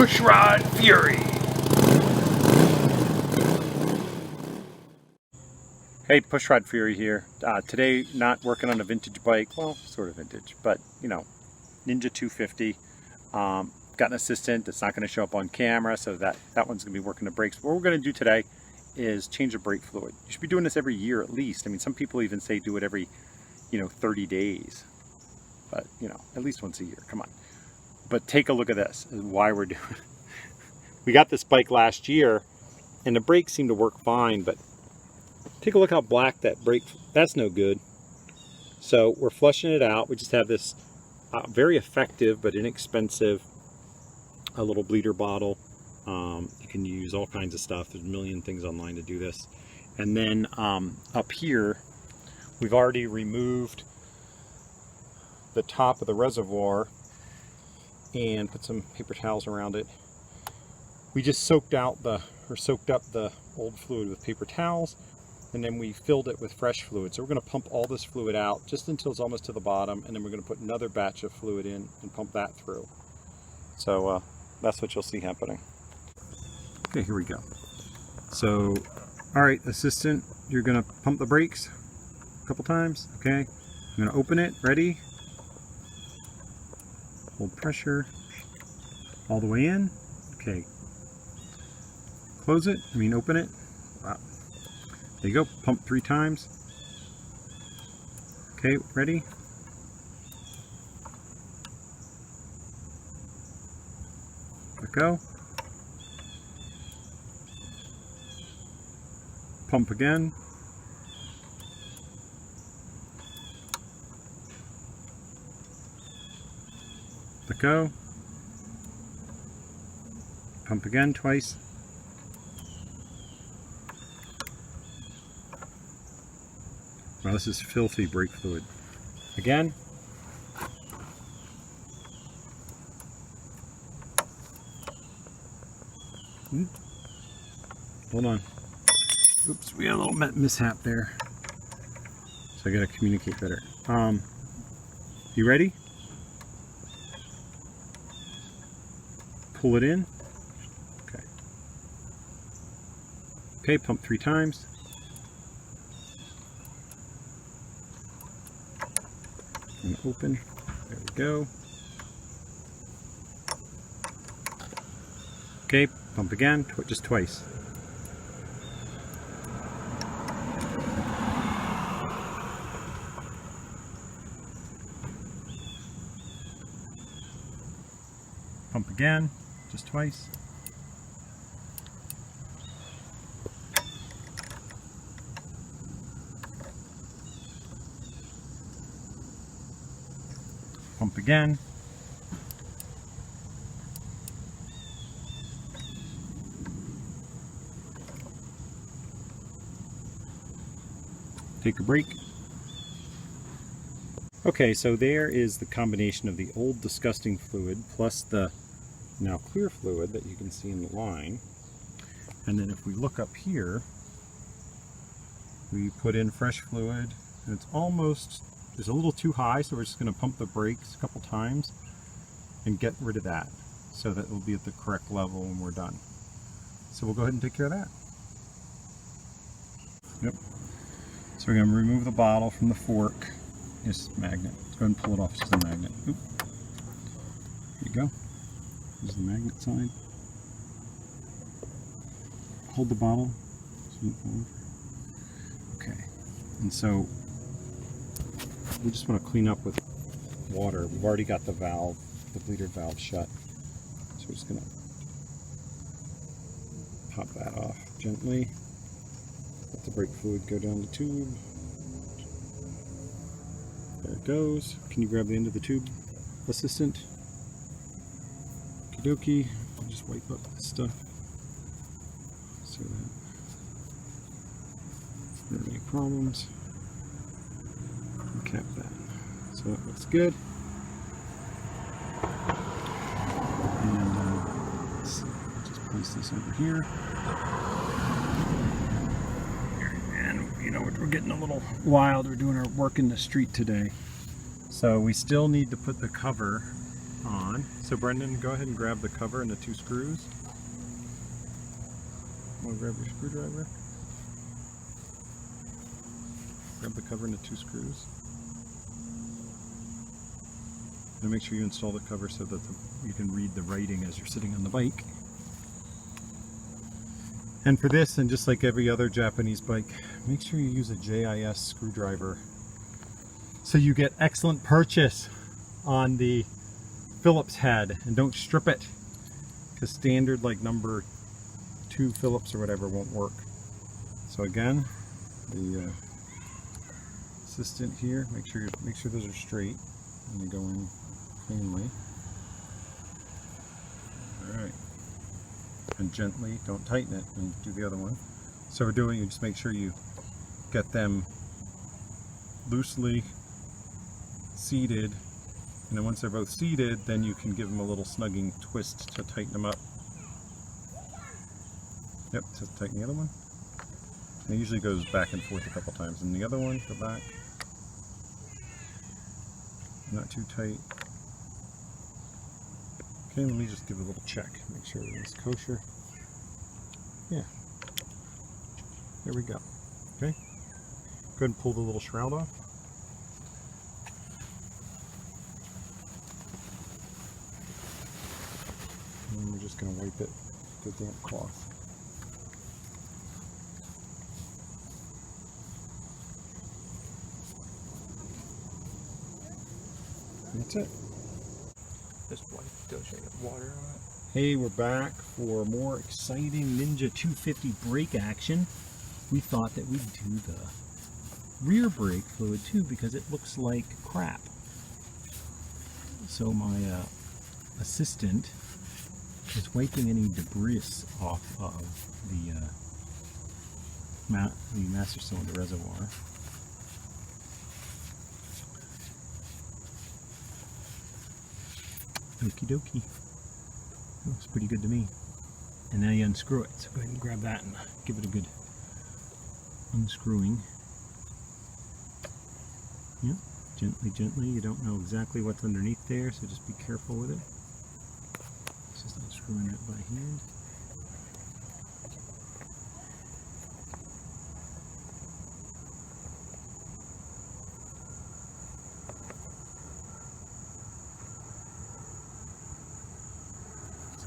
Pushrod Fury. Hey, Pushrod Fury here. Today, not working on a vintage bike. Well, sort of vintage, but you know, Ninja 250. Got an assistant that's not going to show up on camera, so that one's going to be working the brakes. What we're going to do today is change the brake fluid. You should be doing this every year at least. I mean, some people even say do it every, 30 days. But, at least once a year. Come on. But take a look at this, why we're doing it. We got this bike last year, and the brakes seem to work fine, but take a look how black that brake, that's no good. So we're flushing it out. We just have this very effective but inexpensive a little bleeder bottle. You can use all kinds of stuff. There's a million things online to do this. And then up here, we've already removed the top of the reservoir and put some paper towels around it. We just soaked up the old fluid with paper towels, and then we filled it with fresh fluid. So we're going to pump all this fluid out just until it's almost to the bottom, and then we're going to put another batch of fluid in and pump that through. So that's what you'll see happening. Okay, here we go. So, all right, assistant, you're going to pump the brakes a couple times. Okay, I'm going to open it. Ready? Hold pressure all the way in. Okay. Close it. Open it. Wow. There you go. Pump 3 times. Okay, ready? Let go. Pump again. Let go. Pump again twice. Wow, this is filthy brake fluid. Again. Hold on. Oops, we had a little mishap there. So I gotta communicate better. You ready? Pull it in. Okay. Okay, pump 3 times. And open. There we go. Okay, pump again, just twice. Pump again, just twice. Pump again. Take a break. Okay, so there is the combination of the old disgusting fluid plus the now clear fluid that you can see in the line. And then if we look up here, we put in fresh fluid, and it's almost, it's a little too high, so we're just going to pump the brakes a couple times and get rid of that so that it will be at the correct level when we're done. So we'll go ahead and take care of that. Yep. So we're going to remove the bottle from the fork. This magnet. Let's go ahead and pull it off. It's just a magnet. Oop. There you go. There's the magnet side. Hold the bottle. Okay. And so we just want to clean up with water. We've already got the valve, the bleeder valve shut. So we're just going to pop that off gently. Let the brake fluid go down the tube. There it goes. Can you grab the end of the tube, assistant? Okie dokie. I'll just wipe up this stuff so that there aren't any problems. Cap that. So that looks good. And let's see. Just place this over here. We're getting a little wild. We're doing our work in the street today. So we still need to put the cover on. So Brendan, go ahead and grab the cover and the 2 screws. Want to grab your screwdriver? Grab the cover and the 2 screws. And make sure you install the cover so that you can read the writing as you're sitting on the bike. And for this, and just like every other Japanese bike, make sure you use a JIS screwdriver so you get excellent purchase on the Phillips head, and don't strip it, because standard like number 2 Phillips or whatever won't work. So again, the assistant here, make sure those are straight and you go in cleanly. All right, and gently, don't tighten it, and do the other one. So we're doing, you just make sure you get them loosely seated, and then once they're both seated, then you can give them a little snugging twist to tighten them up. Yep, just tighten the other one. And it usually goes back and forth a couple times. And the other one, go back. Not too tight. Okay, let me just give it a little check. Make sure everything's kosher. Yeah. There we go. Okay. Go ahead and pull the little shroud off. And then we're just going to wipe it with the damp cloth. That's it. Just wipe, don't shake up water on it. Hey, we're back for more exciting Ninja 250 brake action. We thought that we'd do the rear brake fluid too because it looks like crap. So my assistant is wiping any debris off of the master cylinder reservoir. Okie dokie. Looks pretty good to me. And now you unscrew it. So go ahead and grab that and give it a good unscrewing. Yeah, gently, gently. You don't know exactly what's underneath there, so just be careful with it. Just unscrewing it by hand.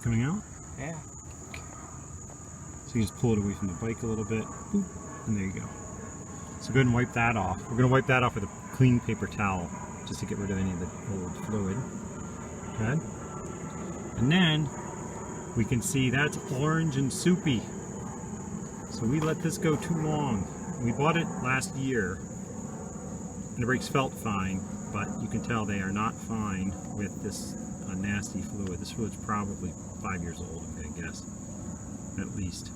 Coming out? Yeah. Okay. So you just pull it away from the bike a little bit, boop, and there you go. So go ahead and wipe that off. We're going to wipe that off with a clean paper towel just to get rid of any of the old fluid. Okay. And then we can see that's orange and soupy. So we let this go too long. We bought it last year and the brakes felt fine, but you can tell they are not fine with this nasty fluid. This fluid's probably 5 years old, I'm gonna guess, at least.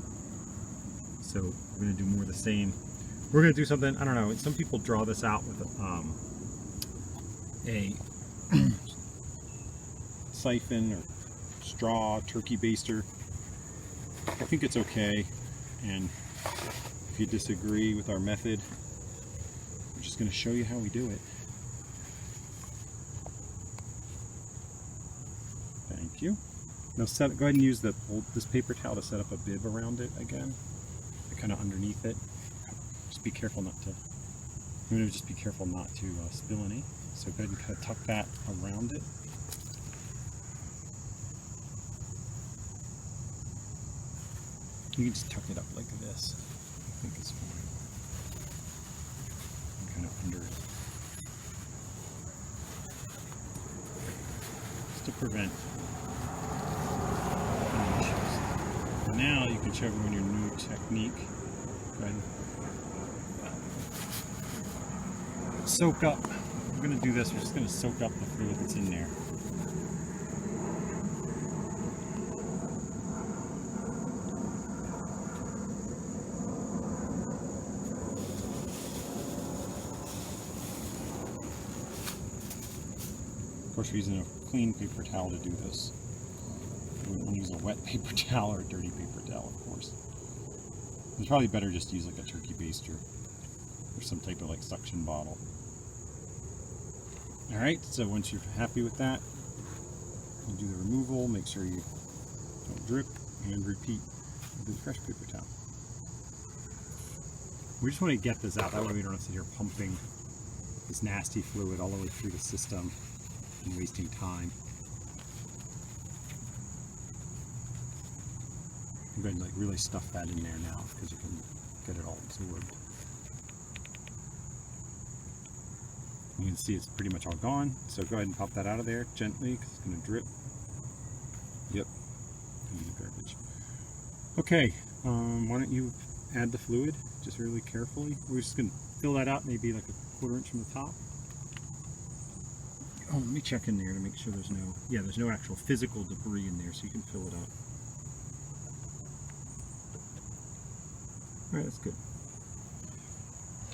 So we're gonna do more of the same. We're gonna do something, I don't know, some people draw this out with a siphon or straw turkey baster. I think it's okay, and if you disagree with our method, we're just gonna show you how we do it. Thank you. Now go ahead and use this paper towel to set up a bib around it again, kind of underneath it. Just be careful not to. I'm going to just be careful not to spill any. So go ahead and kind of tuck that around it. You can just tuck it up like this. I think it's fine. And kind of under it. Just to prevent any issues. Now you can show everyone your new technique. Go ahead and soak up. We're going to do this. We're just going to soak up the fluid that's in there. Of course, we're using a clean paper towel to do this. We wouldn't want to use a wet paper towel or a dirty paper towel, of course. It's probably better just to use like a turkey baster or some type of like suction bottle. Alright, so once you're happy with that, You do the removal, make sure you don't drip, and repeat with the fresh paper towel. We just want to get this out, that way we don't have to sit here pumping this nasty fluid all the way through the system and wasting time. I'm going to like really stuff that in there now because you can get it all absorbed. You can see it's pretty much all gone, so go ahead and pop that out of there gently because it's going to drip. Yep, garbage. Okay, why don't you add the fluid just really carefully. We're just going to fill that out maybe like a 1/4 inch from the top. Oh, let me check in there to make sure there's no, yeah, there's no actual physical debris in there, so you can fill it up. Alright, that's good.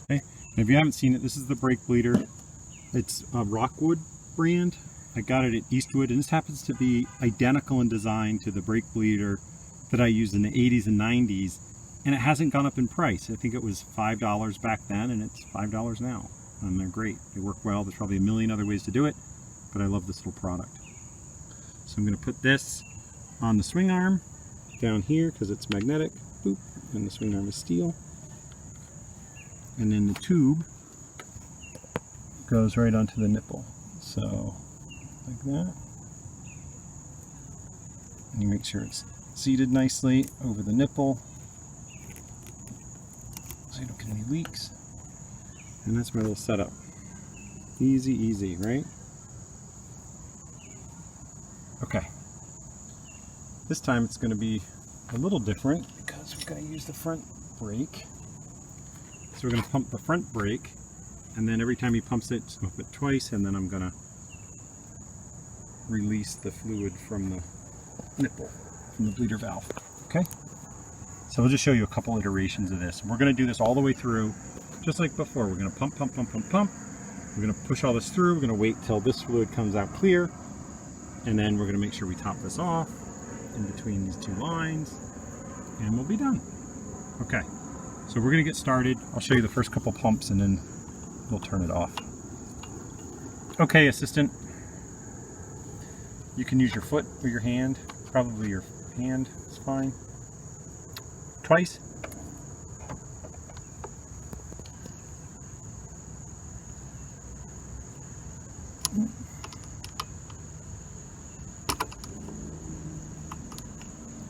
Okay, if you haven't seen it, this is the brake bleeder. It's a Rockwood brand. I got it at Eastwood, and this happens to be identical in design to the brake bleeder that I used in the 80s and 90s, and it hasn't gone up in price. I think it was $5 back then, and it's $5 now. And they're great. They work well. There's probably a million other ways to do it, but I love this little product. So I'm going to put this on the swing arm down here because it's magnetic. Boop. And the swing arm is steel. And then the tube goes right onto the nipple. So, like that. And you make sure it's seated nicely over the nipple so you don't get any leaks. And that's my little setup. Easy, easy, right? Okay. This time it's going to be a little different because we're going to use the front brake. So we're going to pump the front brake, and then every time he pumps it, just pump it twice, and then I'm going to release the fluid from the nipple, from the bleeder valve. Okay? So we'll just show you a couple iterations of this. We're going to do this all the way through, just like before. We're going to pump, pump, pump, pump, pump. We're going to push all this through. We're going to wait till this fluid comes out clear, and then we're going to make sure we top this off in between these two lines, and we'll be done. Okay, so we're going to get started. I'll show you the first couple pumps, and then we'll turn it off. Okay, assistant, you can use your foot or your hand. Probably your hand is fine. Twice.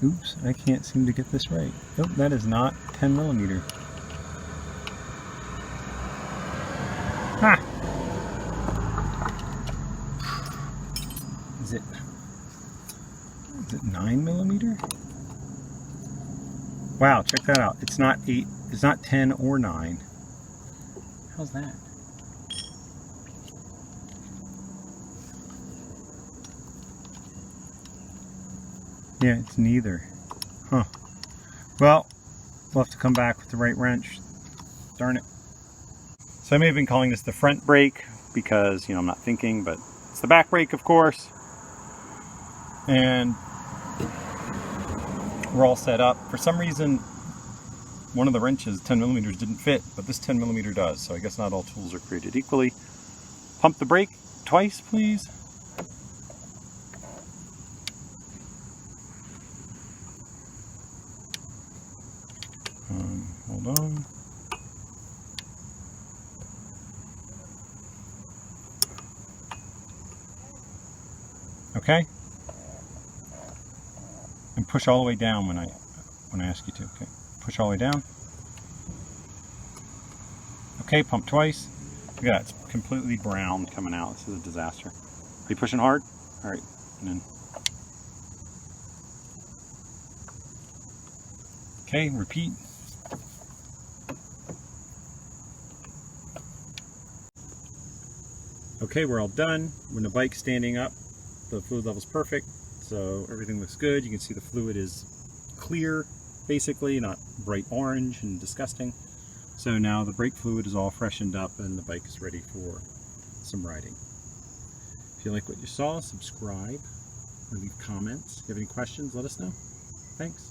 Oops, I can't seem to get this right. Nope, that is not 10 millimeter. Ha! Is it 9 millimeter? Wow, check that out. It's not 8, it's not 10 or 9. How's that? Yeah, it's neither. Huh. Well, we'll have to come back with the right wrench. Darn it. So I may have been calling this the front brake because, you know, I'm not thinking, but it's the back brake, of course. And we're all set up. For some reason, one of the wrenches, 10 millimeters, didn't fit, but this 10 millimeter does. So I guess not all tools are created equally. Pump the brake twice, please. Hold on. Okay. And push all the way down when I ask you to. Okay. Push all the way down. Okay, pump twice. Look at that, it's completely brown coming out. This is a disaster. Are you pushing hard? All right, and then. Okay, repeat. Okay, we're all done. When the bike's standing up, the fluid level's perfect, so everything looks good. You can see the fluid is clear, basically, not bright orange and disgusting. So now the brake fluid is all freshened up and the bike is ready for some riding. If you like what you saw, subscribe or leave comments. If you have any questions, let us know. Thanks.